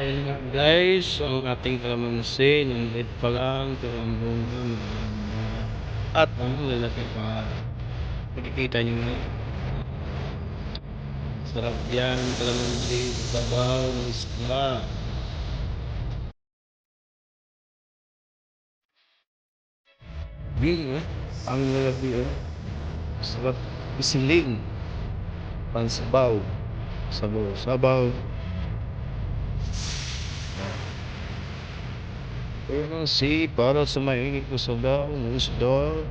Ayun nga guys, ang ating kalamansi nandit pa lang at ang lalaki pa. Makikita nyo na sarap yan kalamansi sabaw ng isda. Ang lalaki sarap isiling pansabaw sabaw. Kalamansi para sa mainit na sabaw ng isda.